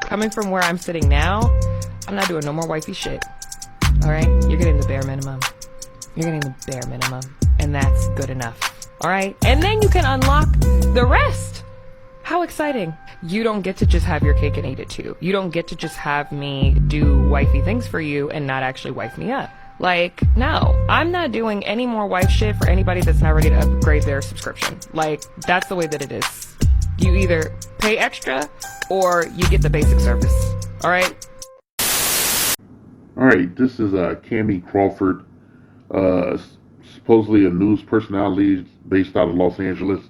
Coming from where I'm sitting now, I'm not doing no more wifey shit. All right? You're getting the bare minimum. You're getting the bare minimum. And that's good enough. All right? And then you can unlock the rest. How exciting. You don't get to just have your cake and eat it too. You don't get to just have me do wifey things for you and not actually wife me up. Like, no, I'm not doing any more wife shit for anybody that's not ready to upgrade their subscription. Like, that's the way that it is. You either pay extra or you get the basic service. All right? All right, this is Kamie Crawford, supposedly a news personality based out of Los Angeles,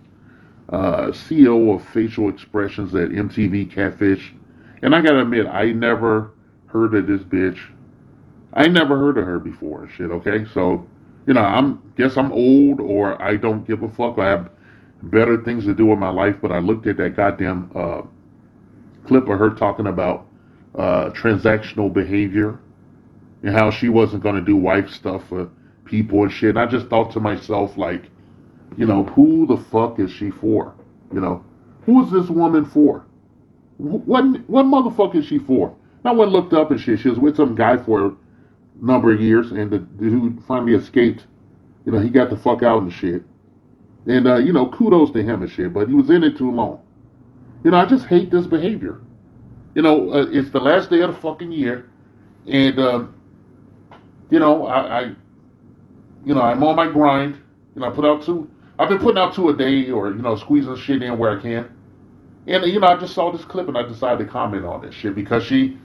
CEO of Facial Expressions at MTV Catfish. And I gotta admit, I never heard of this bitch. I never heard of her before, shit, okay? So, guess I'm old or I don't give a fuck. I have better things to do with my life, but I looked at that goddamn clip of her talking about transactional behavior and how she wasn't going to do wife stuff for people and shit. And I just thought to myself, like, who the fuck is she for? Who is this woman for? What motherfucker is she for? And I went and looked up and shit. She was with some guy for a number of years, and the dude finally escaped. He got the fuck out and shit. And, kudos to him and shit, but he was in it too long. I just hate this behavior. It's the last day of the fucking year, and, I'm on my grind. I've been putting out two a day or, squeezing shit in where I can. And, I just saw this clip and I decided to comment on this shit because she's an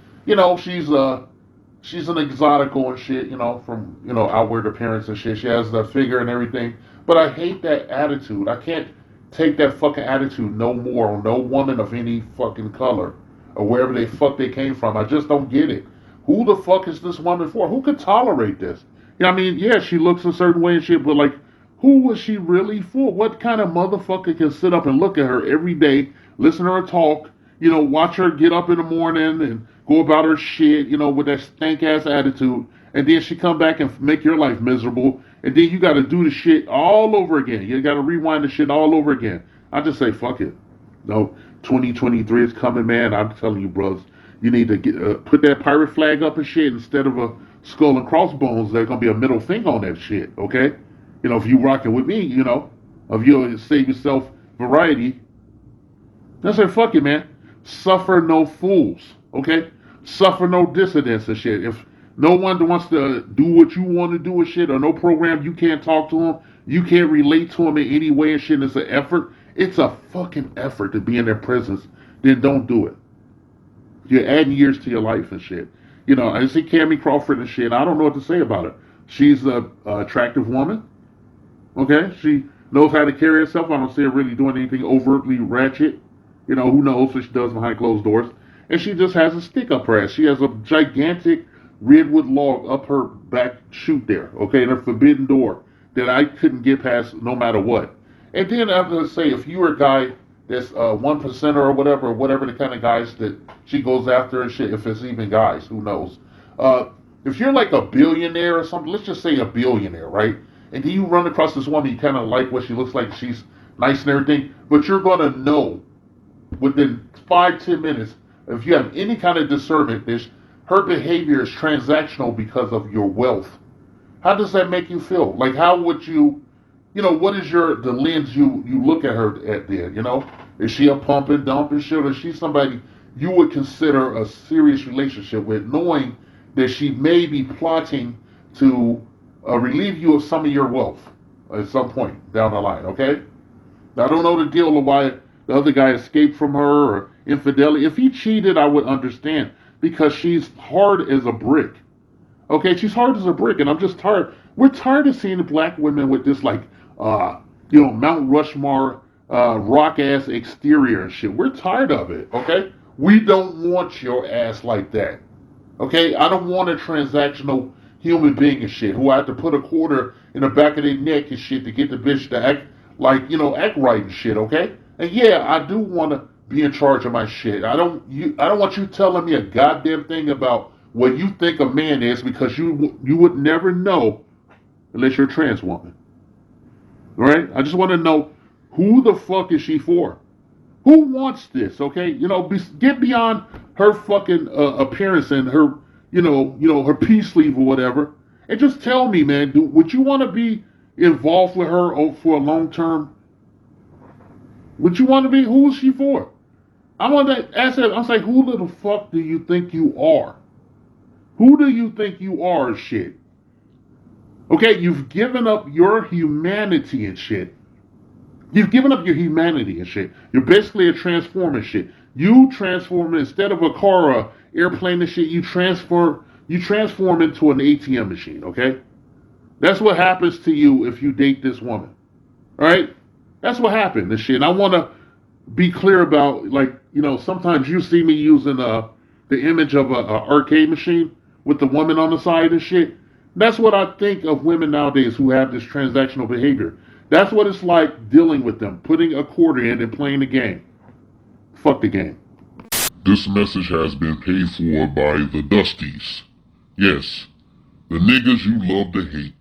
exotical and shit, from, outward appearance and shit. She has the figure and everything. But I hate that attitude. I can't take that fucking attitude no more on no woman of any fucking color or wherever the fuck they came from. I just don't get it. Who the fuck is this woman for? Who could tolerate this? Yeah, she looks a certain way and shit, but like, who was she really for? What kind of motherfucker can sit up and look at her every day, listen to her talk, watch her get up in the morning and go about her shit, with that stank ass attitude, and then she come back and make your life miserable, and then you got to do the shit all over again. You got to rewind the shit all over again. I just say fuck it. No, 2023 is coming, man. I'm telling you, bros, you need to put that pirate flag up and shit instead of a skull and crossbones. There's gonna be a middle finger on that shit. Okay, if you rocking with me, if you save yourself variety. I say fuck it, man. Suffer no fools. Okay? Suffer no dissidents and shit. If no one wants to do what you want to do and shit, or no program, you can't talk to them, you can't relate to them in any way and shit, it's an effort. It's a fucking effort to be in their presence. Then don't do it. You're adding years to your life and shit. I see Kamie Crawford and shit. I don't know what to say about her. She's a attractive woman. Okay? She knows how to carry herself. I don't see her really doing anything overtly ratchet. Who knows what she does behind closed doors. And she just has a stick up her ass. She has a gigantic redwood log up her back chute there, okay, and a forbidden door that I couldn't get past no matter what. And then I have to say, if you're a guy that's 1%er or whatever the kind of guys that she goes after and shit, if it's even guys, who knows. If you're like a billionaire or something, let's just say a billionaire, right? And then you run across this woman, you kind of like what she looks like, she's nice and everything, but you're going to know within 5-10 minutes, if you have any kind of discernment, her behavior is transactional because of your wealth. How does that make you feel? Like, how would you, what is the lens you look at her at then, Is she a pump and dump and shit, or is she somebody you would consider a serious relationship with, knowing that she may be plotting to relieve you of some of your wealth at some point down the line, okay? Now, I don't know the deal of why the other guy escaped from her or infidelity. If he cheated, I would understand because she's hard as a brick. Okay, she's hard as a brick, and I'm just tired. We're tired of seeing black women with this like, Mount Rushmore, rock ass exterior and shit. We're tired of it. Okay, we don't want your ass like that. Okay, I don't want a transactional human being and shit who I have to put a quarter in the back of their neck and shit to get the bitch to act like, act right and shit. Okay. And yeah, I do want to be in charge of my shit. I don't want you telling me a goddamn thing about what you think a man is, because you would never know unless you're a trans woman. All right? I just want to know, who the fuck is she for? Who wants this? Okay, get beyond her fucking appearance and her, her peace sleeve or whatever, and just tell me, man, would you want to be involved with her for a long term? Would you want to be? Who is she for? I want to ask her. I'm saying, who the fuck do you think you are? Who do you think you are, shit? Okay, you've given up your humanity and shit. You've given up your humanity and shit. You're basically a transformer and shit. You transform instead of a car or airplane and shit. You transform into an ATM machine. Okay, that's what happens to you if you date this woman. All right, that's what happened. This shit. And I want to be clear about, like, sometimes you see me using the image of a arcade machine with the woman on the side and shit. That's what I think of women nowadays who have this transactional behavior. That's what it's like dealing with them, putting a quarter in and playing the game. Fuck the game. This message has been paid for by the Dusties. Yes, the niggas you love to hate.